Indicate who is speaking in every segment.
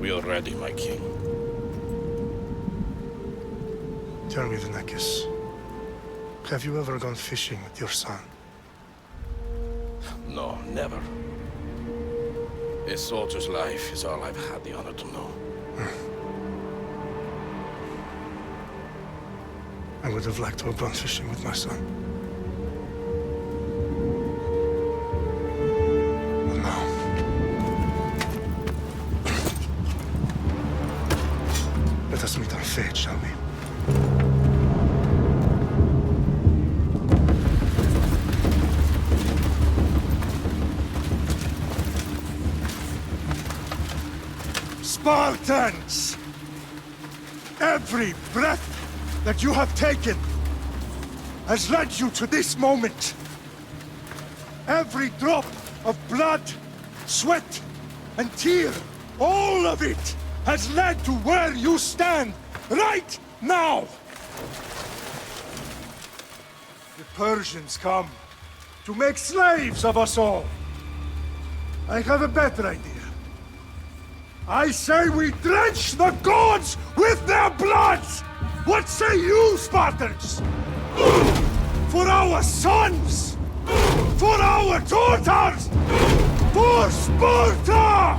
Speaker 1: We are ready, my king.
Speaker 2: Tell me, Vinakis, have you ever gone fishing with your son?
Speaker 1: No, never. A soldier's life is all I've had the honor to know.
Speaker 2: I would have liked to have gone fishing with my son. But no. Let us meet our fate, shall we? Spartans! Every breath that you have taken has led you to this moment. Every drop of blood, sweat, and tear, all of it has led to where you stand right now. The Persians come to make slaves of us all. I have a better idea. I say we drench the gods with their blood! What say you, Spartans? For our sons! For our daughters! For Sparta!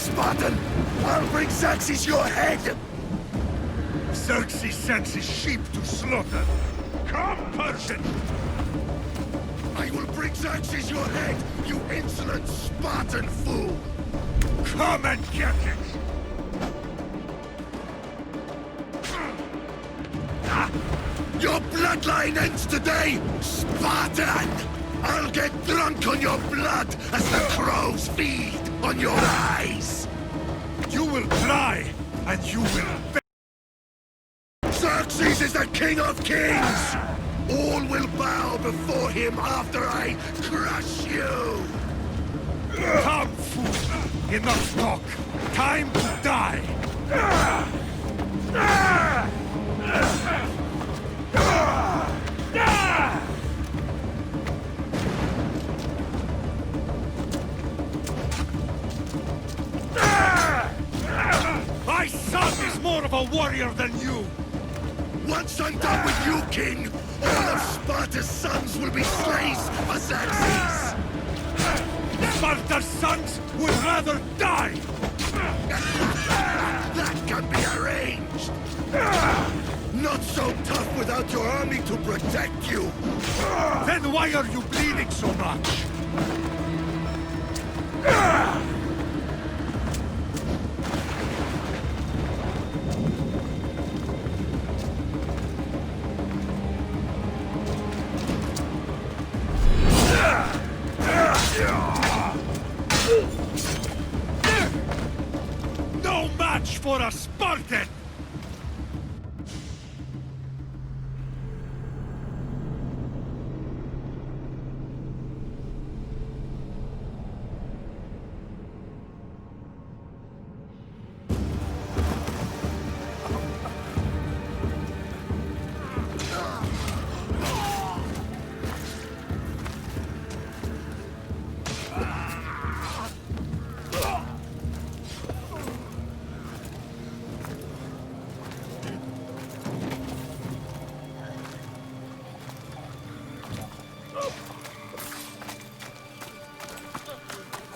Speaker 3: Spartan! I'll bring Xerxes your head!
Speaker 2: Xerxes sends his sheep to slaughter. Come, Persian!
Speaker 3: I will bring Xerxes your head, you insolent Spartan fool!
Speaker 2: Come and get it!
Speaker 3: Your bloodline ends today, Spartan! I'll get drunk on your blood as the crows feed on your eyes!
Speaker 2: You will try, and you will
Speaker 3: Xerxes is the king of kings! All will bow before him after I crush you!
Speaker 2: Come, fool! Enough talk! Time to die! My son is more of a warrior than you!
Speaker 3: Once I'm done with you, king, all of Sparta's sons will be slaves for Xerxes!
Speaker 2: Sparta's sons would rather die!
Speaker 3: That can be arranged! Not so tough without your army to protect you!
Speaker 2: Then why are you bleeding so much? No match for a Spartan!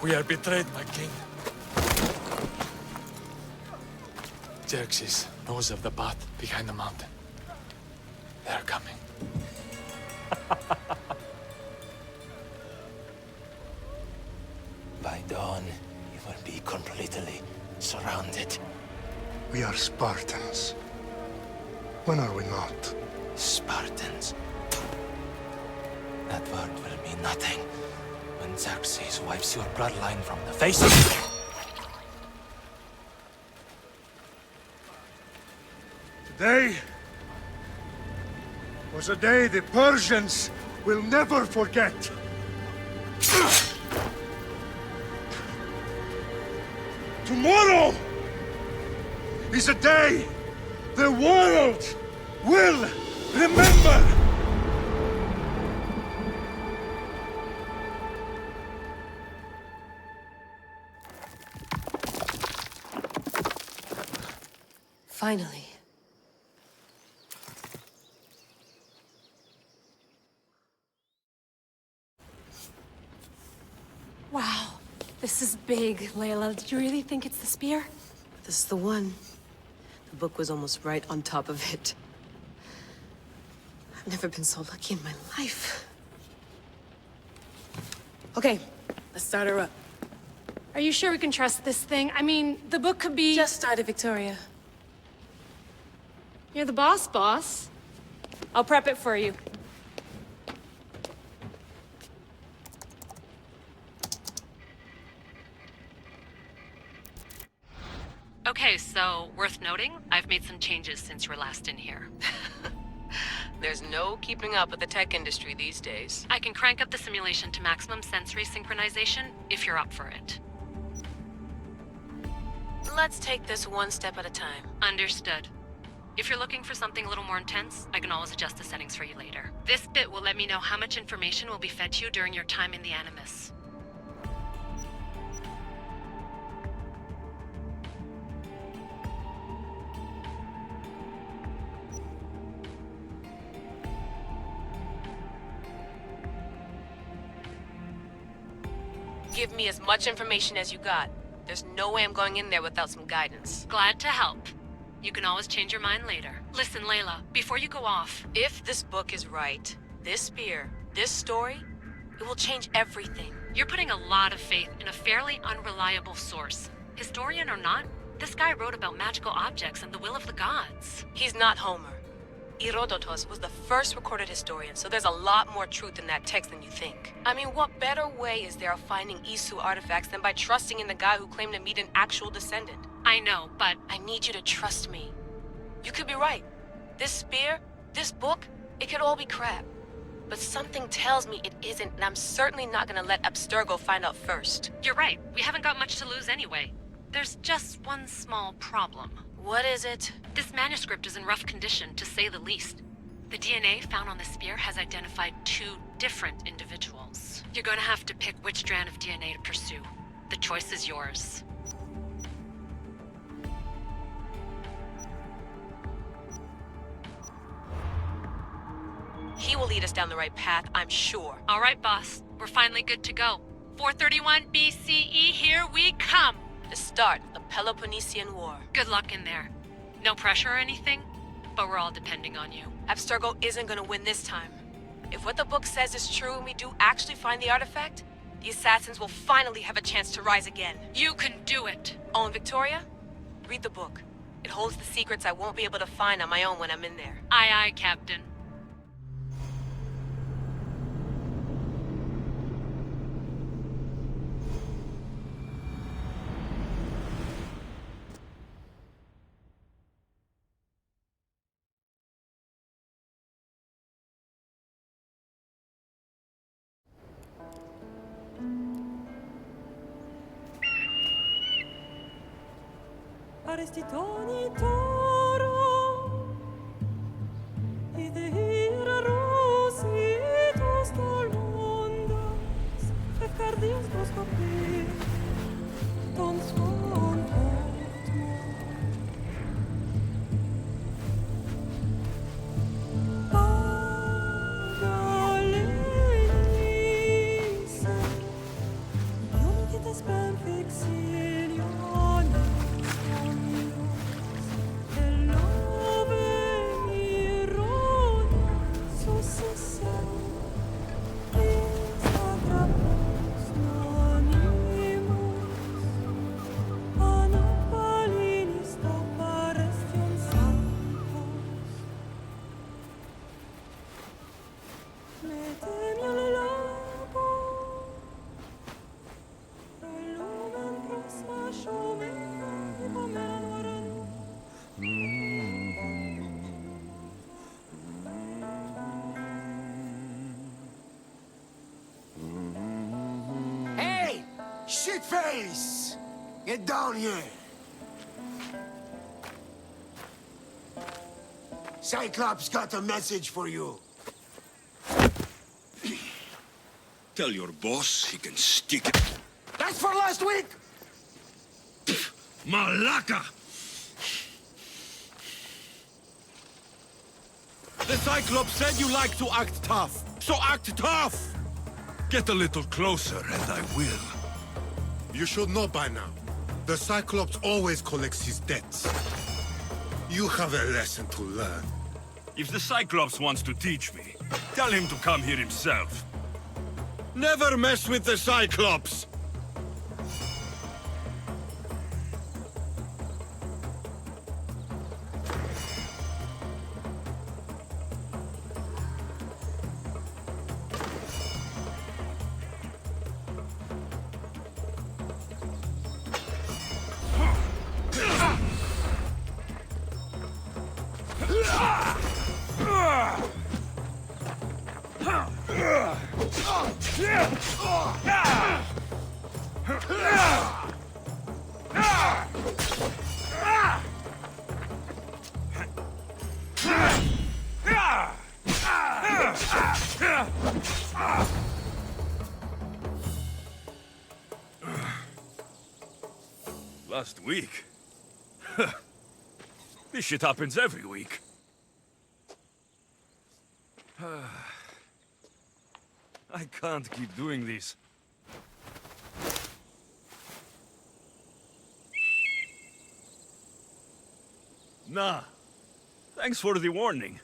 Speaker 4: We are betrayed, my king. Xerxes knows of the path behind the mountain. They are coming.
Speaker 5: By dawn, you will be completely surrounded.
Speaker 2: We are Spartans. When are we not?
Speaker 5: Spartans. That word will mean nothing when Xerxes wipes your bloodline from the face of the...
Speaker 2: Today was a day the Persians will never forget. Tomorrow is a day the world will remember.
Speaker 6: Finally.
Speaker 7: Wow, this is big, Layla. Did you really think it's the spear?
Speaker 6: This is the one. The book was almost right on top of it. I've never been so lucky in my life. Okay, let's start her up.
Speaker 7: Are you sure we can trust this thing? I mean, the book could be...
Speaker 6: Just started, Victoria.
Speaker 7: You're the boss. I'll prep it for you.
Speaker 8: Okay, so worth noting, I've made some changes since you were last in here.
Speaker 9: There's no keeping up with the tech industry these days.
Speaker 8: I can crank up the simulation to maximum sensory synchronization if you're up for it.
Speaker 9: Let's take this one step at a time.
Speaker 8: Understood. If you're looking for something a little more intense, I can always adjust the settings for you later. This bit will let me know how much information will be fed to you during your time in the Animus.
Speaker 9: Give me as much information as you got. There's no way I'm going in there without some guidance.
Speaker 8: Glad to help. You can always change your mind later. Listen, Layla, before you go off...
Speaker 9: If this book is right, this spear, this story, it will change everything.
Speaker 8: You're putting a lot of faith in a fairly unreliable source. Historian or not, this guy wrote about magical objects and the will of the gods.
Speaker 9: He's not Homer. Herodotus was the first recorded historian, so there's a lot more truth in that text than you think. I mean, what better way is there of finding Isu artifacts than by trusting in the guy who claimed to meet an actual descendant?
Speaker 8: I know, but...
Speaker 9: I need you to trust me. You could be right. This spear, this book, it could all be crap. But something tells me it isn't, and I'm certainly not gonna let Abstergo find out first.
Speaker 8: You're right. We haven't got much to lose anyway. There's just one small problem.
Speaker 9: What is it?
Speaker 8: This manuscript is in rough condition, to say the least. The DNA found on the spear has identified 2 different individuals. You're going to have to pick which strand of DNA to pursue. The choice is yours.
Speaker 9: He will lead us down the right path, I'm sure.
Speaker 8: All right, boss. We're finally good to go. 431 BCE, here we come!
Speaker 9: The start of the Peloponnesian War.
Speaker 8: Good luck in there. No pressure or anything, but we're all depending on you.
Speaker 9: Abstergo isn't gonna win this time. If what the book says is true and we do actually find the artifact, the assassins will finally have a chance to rise again.
Speaker 8: You can do it!
Speaker 9: Oh, and Victoria? Read the book. It holds the secrets I won't be able to find on my own when I'm in there.
Speaker 8: Aye, aye, Captain.
Speaker 10: Arestitoni toro, idehira rositos tolmondas, efcardias boscopi, ton svon portmo. Pagalenise, iuntitas ben fixilionis,
Speaker 3: Hey! Shitface! Get down here! Cyclops got a message for you.
Speaker 11: Tell your boss he can stick it.
Speaker 3: That's for last week!
Speaker 11: Malaka!
Speaker 3: The Cyclops said you like to act tough, so act tough!
Speaker 11: Get a little closer and I will.
Speaker 12: You should know by now. The Cyclops always collects his debts. You have a lesson to learn.
Speaker 11: If the Cyclops wants to teach me, tell him to come here himself.
Speaker 3: Never mess with the Cyclops!
Speaker 11: Last week? This shit happens every week. I can't keep doing this. Nah. Thanks for the warning.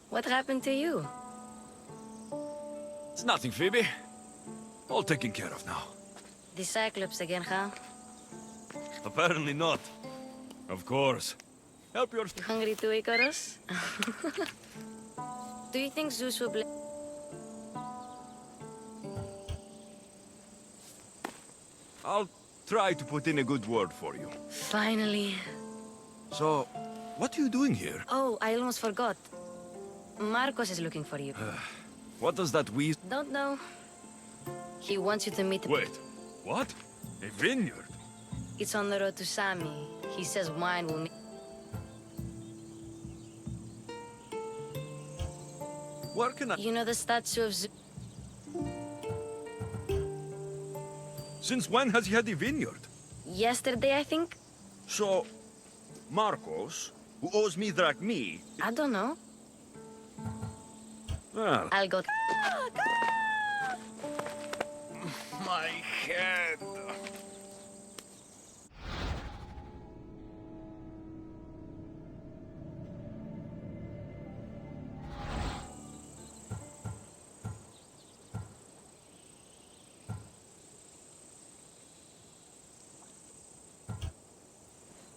Speaker 13: What happened to you?
Speaker 11: It's nothing, Phoebe. All taken care of now.
Speaker 13: The Cyclops again, huh?
Speaker 11: Apparently not. Of course. Help your...
Speaker 13: You hungry too, Icarus? Do you think Zeus will blame...
Speaker 11: I'll try to put in a good word for you.
Speaker 13: Finally.
Speaker 11: So, what are you doing here?
Speaker 13: Oh, I almost forgot. Marcos is looking for you.
Speaker 11: What does that wheeze...
Speaker 13: Don't know. He wants you to meet...
Speaker 11: Wait, what? A vineyard?
Speaker 13: It's on the road to Sami. He says wine will...
Speaker 11: Where can I...
Speaker 13: You know the statue of Zeus?
Speaker 11: Since when has he had a vineyard?
Speaker 13: Yesterday, I think?
Speaker 11: So, Marcos, who owes me drachmi...
Speaker 13: I don't know.
Speaker 11: Well...
Speaker 13: I'll go...
Speaker 11: My head...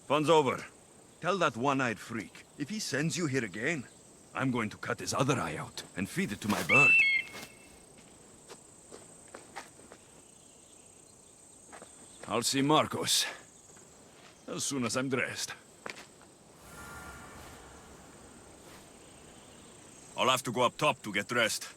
Speaker 11: Fun's over. Tell that one-eyed freak, if he sends you here again, I'm going to cut his other eye out and feed it to my bird. I'll see Marcos as soon as I'm dressed. I'll have to go up top to get dressed.